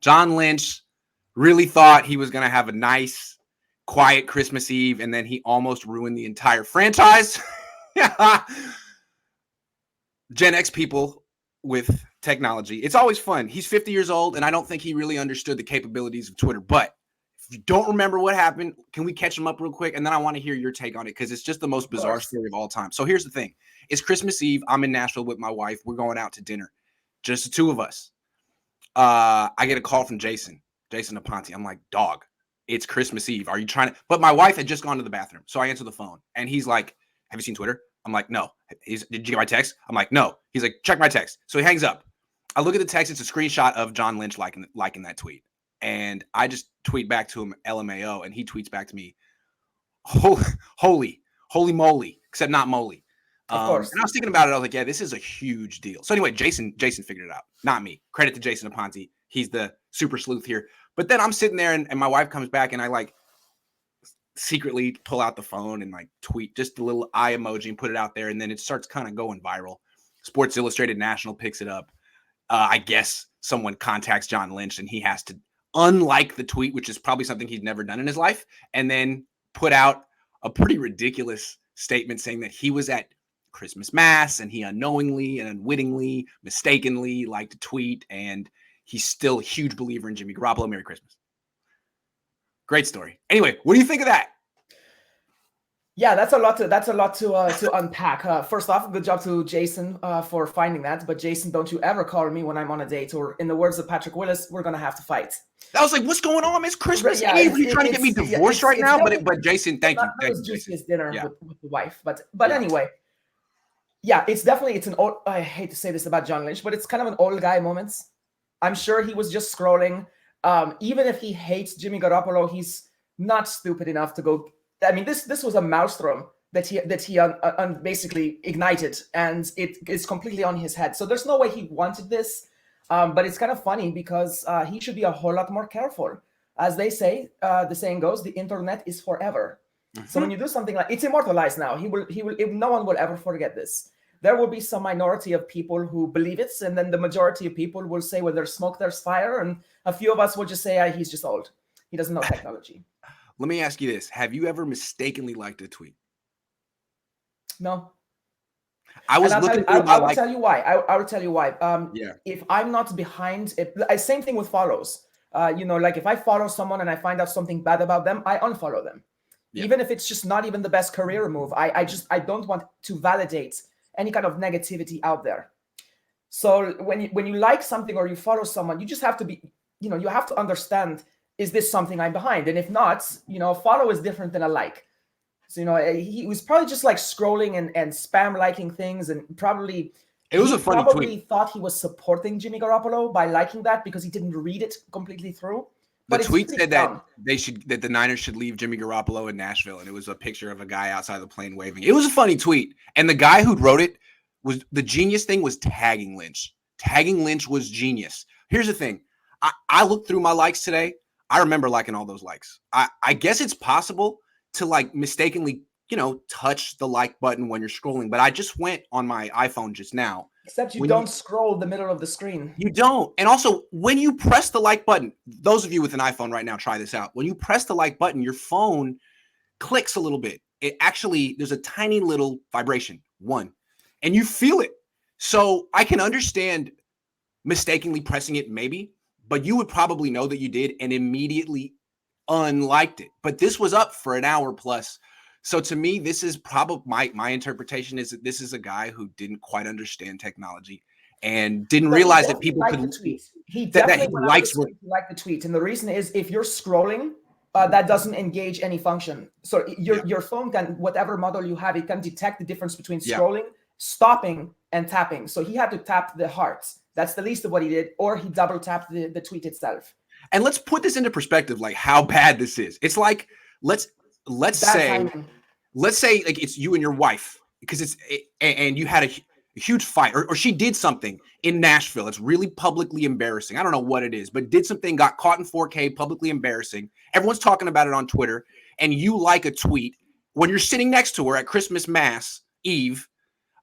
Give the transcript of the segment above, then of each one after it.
John Lynch really thought he was going to have a nice, quiet Christmas Eve, and then he almost ruined the entire franchise. Gen X people with technology. It's always fun. He's 50 years old, and I don't think he really understood the capabilities of Twitter. But if you don't remember what happened, can we catch him up real quick? And then I want to hear your take on it because it's just the most bizarre story of all time. So here's the thing. It's Christmas Eve. I'm in Nashville with my wife. We're going out to dinner. Just the two of us. I get a call from Jason Aponte. I'm like, dog, it's Christmas Eve. Are you trying to? But my wife had just gone to the bathroom. So I answer the phone. And he's like, have you seen Twitter? I'm like, no. Did you get my text? I'm like, no. He's like, check my text. So he hangs up. I look at the text. It's a screenshot of John Lynch liking that tweet. And I just tweet back to him, LMAO. And he tweets back to me, holy moly, except not moly. Of course. And I was thinking about it. I was like, yeah, this is a huge deal. So anyway, Jason figured it out, not me. Credit to Jason Aponte. He's the super sleuth here. But then I'm sitting there and my wife comes back and I like secretly pull out the phone and like tweet just a little eye emoji and put it out there. And then it starts kind of going viral. Sports Illustrated National picks it up. I guess someone contacts John Lynch and he has to unlike the tweet, which is probably something he's never done in his life, and then put out a pretty ridiculous statement saying that he was at Christmas Mass and he unknowingly and unwittingly, mistakenly liked a tweet, and he's still a huge believer in Jimmy Garoppolo. Merry Christmas. Great story. Anyway, what do you think of that? Yeah, that's a lot to unpack. First off, good job to Jason for finding that. But Jason, don't you ever call me when I'm on a date, or in the words of Patrick Willis, we're gonna have to fight. I was like, what's going on? It's Christmas Eve. Are you trying to get me divorced right now? But Jason, thank you. That was juiciest dinner with the wife. But anyway, yeah, it's an old. I hate to say this about John Lynch, but it's kind of an old guy moment. I'm sure he was just scrolling. Even if he hates Jimmy Garoppolo, he's not stupid enough to go. I mean, this was a maelstrom that he basically ignited, and it is completely on his head. So there's no way he wanted this. But it's kind of funny because he should be a whole lot more careful. As they say, the saying goes, the internet is forever. Mm-hmm. So when you do something like it's immortalized now, he will. No one will ever forget this. There will be some minority of people who believe it, and then the majority of people will say, "Well, there's smoke, there's fire," and a few of us will just say, "He's just old. He doesn't know technology." Let me ask you this: have you ever mistakenly liked a tweet? No. I will tell you why. I will tell you why. If I'm not behind it, same thing with follows. Like if I follow someone and I find out something bad about them, I unfollow them. Yeah. Even if it's just not even the best career move. I don't want to validate any kind of negativity out there. So when you like something or you follow someone, you just have to be, you have to understand, is this something I'm behind? And if not, follow is different than a like. So, he was probably just like scrolling and spam liking things, and probably it was a funny tweet. Probably thought he was supporting Jimmy Garoppolo by liking that because he didn't read it completely through. But the tweet said that the Niners should leave Jimmy Garoppolo in Nashville, and it was a picture of a guy outside the plane waving. It was a funny tweet, and the guy who wrote it was the genius thing was tagging Lynch. Tagging Lynch was genius. Here's the thing: I looked through my likes today. I remember liking all those likes. I guess it's possible to like mistakenly, touch the like button when you're scrolling. But I just went on my iPhone just now. Except you don't scroll the middle of the screen. You don't. And also, when you press the like button, those of you with an iPhone right now, try this out. When you press the like button, your phone clicks a little bit. It actually, there's a tiny little vibration, and you feel it. So I can understand mistakenly pressing it maybe, but you would probably know that you did and immediately unliked it. But this was up for an hour plus. So to me, this is probably my interpretation is that this is a guy who didn't quite understand technology and didn't realize that people could tweet. He definitely liked the tweet. And the reason is if you're scrolling, that doesn't engage any function. So your phone can, whatever model you have, it can detect the difference between scrolling, stopping, and tapping. So he had to tap the heart. That's the least of what he did, or he double tapped the tweet itself. And let's put this into perspective, like how bad this is. It's like let's say like it's you and your wife, because and you had a huge fight, or she did something in Nashville. It's really publicly embarrassing. I don't know what it is, but did something, got caught in 4K, publicly embarrassing. Everyone's talking about it on Twitter, and you like a tweet when you're sitting next to her at Christmas Mass Eve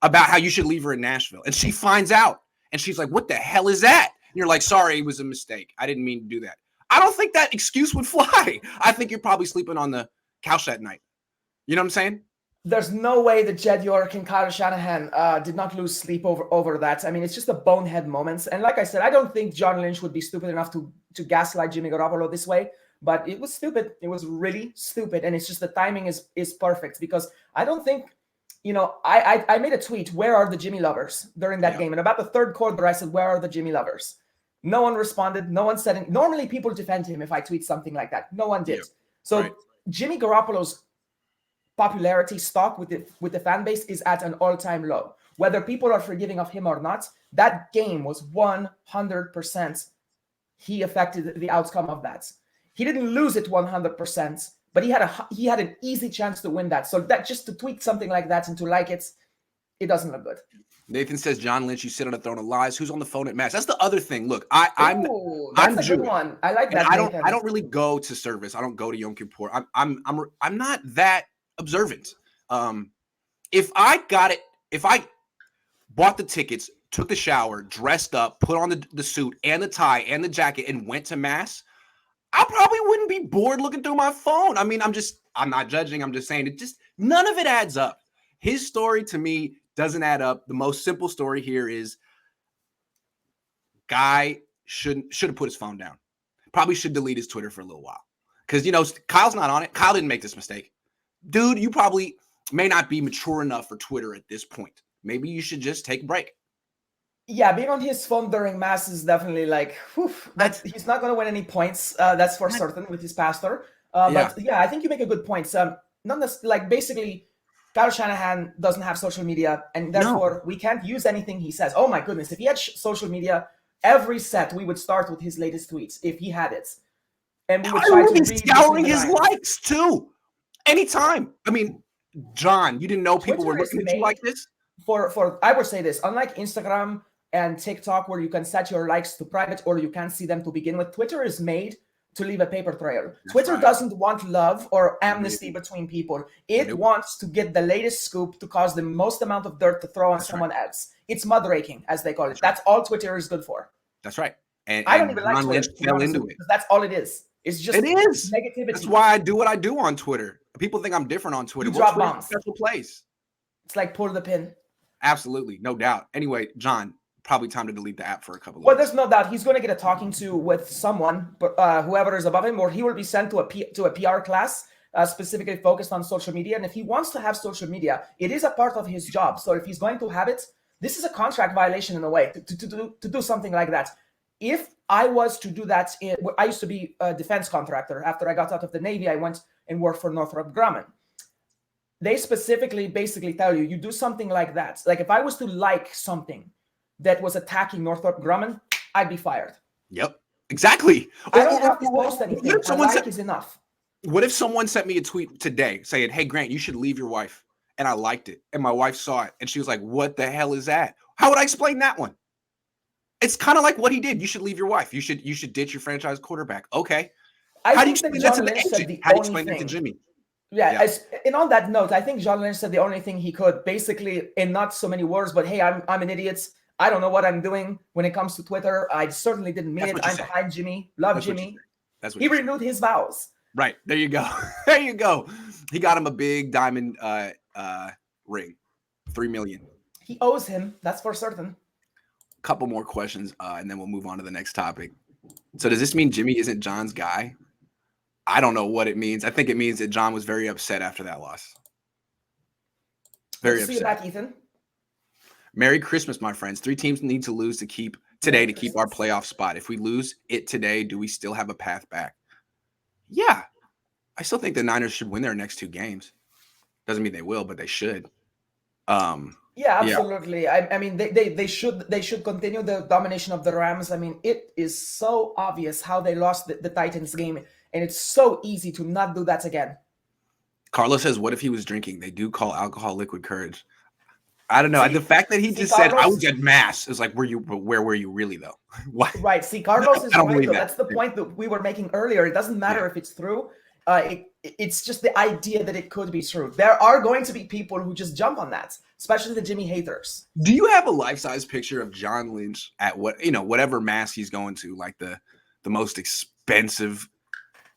about how you should leave her in Nashville, and she finds out, and she's like, "What the hell is that?" you're like, sorry, it was a mistake. I didn't mean to do that. I don't think that excuse would fly. I think you're probably sleeping on the couch that night. You know what I'm saying? There's no way that Jed York and Kyle Shanahan did not lose sleep over that. I mean, it's just a bonehead moments. And like I said, I don't think John Lynch would be stupid enough to gaslight Jimmy Garoppolo this way. But it was stupid. It was really stupid. And it's just the timing is perfect because I don't think, I made a tweet, where are the Jimmy lovers during that game? And about the third quarter, I said, where are the Jimmy lovers? No one responded. No one said it. Normally people defend him if I tweet something like that. No one did. So Jimmy Garoppolo's popularity stock with the fan base is at an all-time low. Whether people are forgiving of him or not, that game was 100%. He affected the outcome of that. He didn't lose it 100%, but he had an easy chance to win that. So that just to tweet something like that and to like it doesn't look good. Nathan says, John Lynch, you sit on a throne of lies. Who's on the phone at Mass? That's the other thing. Look, That's I'm a Jewish. good one. I like that. I don't really go to service. I don't go to Yom Kippur. I'm not that observant. If I bought the tickets, took the shower, dressed up, put on the suit and the tie and the jacket, and went to Mass, I probably wouldn't be bored looking through my phone. I mean, I'm not judging. I'm just saying none of it adds up. His story to me doesn't add up. The most simple story here is guy should have put his phone down. Probably should delete his Twitter for a little while. Because, Kyle's not on it. Kyle didn't make this mistake. Dude, you probably may not be mature enough for Twitter at this point. Maybe you should just take a break. Yeah, being on his phone during Mass is definitely like, he's not going to win any points. That's for certain with his pastor. But yeah, I think you make a good point. Basically, Kyle Shanahan doesn't have social media, and therefore we can't use anything he says. Oh my goodness, if he had social media, every set we would start with his latest tweets if he had it. And we would try to read scouring his likes too. Anytime. I mean, John, you didn't know people were looking at you like this? For I would say this, unlike Instagram and TikTok where you can set your likes to private or you can't see them to begin with, Twitter is made to leave a paper trail. Twitter doesn't want love or amnesty between people. It wants to get the latest scoop to cause the most amount of dirt to throw on someone else. It's mud raking, as they call it. That's all Twitter is good for. That's right. And I don't even like John Lynch fell into it. That's all it is. It's just negativity. That's why I do what I do on Twitter. People think I'm different on Twitter. You drop bombs. Special place. It's like pull the pin. Absolutely, no doubt. Anyway, John, probably time to delete the app for a couple of weeks. Well, there's no doubt he's going to get a talking to with someone, whoever is above him, or he will be sent to a PR class specifically focused on social media. And if he wants to have social media, it is a part of his job. So if he's going to have it, this is a contract violation in a way to do something like that. If I was to do that, I used to be a defense contractor. After I got out of the Navy, I went and worked for Northrop Grumman. They specifically basically tell you do something like that. Like if I was to like something that was attacking Northrop Grumman, I'd be fired. Yep, exactly. I don't have to post anything. A like is enough. What if someone sent me a tweet today saying, hey, Grant, you should leave your wife? And I liked it. And my wife saw it. And she was like, what the hell is that? How would I explain that one? It's kind of like what he did. You should leave your wife. You should ditch your franchise quarterback. Okay. How do you explain that to the agent? How do you explain that to Jimmy? Yeah. And on that note, I think John Lynch said the only thing he could, basically in not so many words, but hey, I'm an idiot. I don't know what I'm doing when it comes to Twitter. I certainly didn't mean it. I'm behind Jimmy. Love Jimmy. He renewed his vows. Right. There you go. There you go. He got him a big diamond ring. $3 million. He owes him. That's for certain. Couple more questions, and then we'll move on to the next topic. So does this mean Jimmy isn't John's guy? I don't know what it means. I think it means that John was very upset after that loss. Very upset. See you back, Ethan. Merry Christmas, my friends. 3 teams need to lose to keep our playoff spot. If we lose it today, do we still have a path back? Yeah. I still think the Niners should win their next 2 games. Doesn't mean they will, but they should. Yeah, absolutely. Yeah. I mean, they should continue the domination of the Rams. I mean, it is so obvious how they lost the Titans game, and it's so easy to not do that again. Carlos says, what if he was drinking? They do call alcohol liquid courage. I don't know. The fact that he just said, I was at Mass, is like, where were you really, though? Why? Right. See, Carlos is right, though. That's the point that we were making earlier. It doesn't matter if it's true. it's just the idea that it could be true. There are going to be people who just jump on that, especially the Jimmy haters. Do you have a life-size picture of John Lynch at whatever mass he's going to, like the most expensive,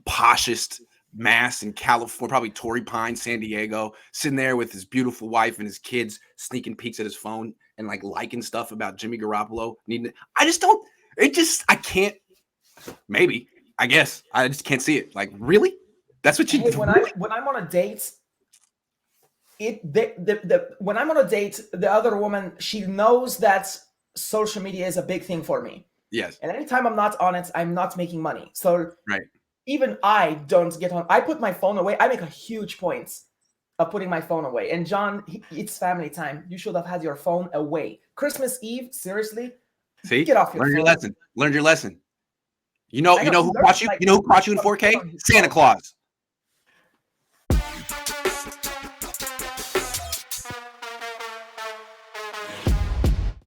poshest mass in California, probably Torrey Pines, San Diego, sitting there with his beautiful wife and his kids, sneaking peeks at his phone and like liking stuff about Jimmy Garoppolo? I can't. Maybe, I guess I just can't see it. Like, really? That's what you do? When I'm on a date, when I'm on a date, the other woman, she knows that social media is a big thing for me. Yes. And anytime I'm not on it, I'm not making money. So right. Even I don't get on. I put my phone away. I make a huge point of putting my phone away. And John, it's family time. You should have had your phone away. Christmas Eve, seriously. See, get off your phone. Learn your lesson. You know who caught you? You know who caught you in 4K? Santa Claus.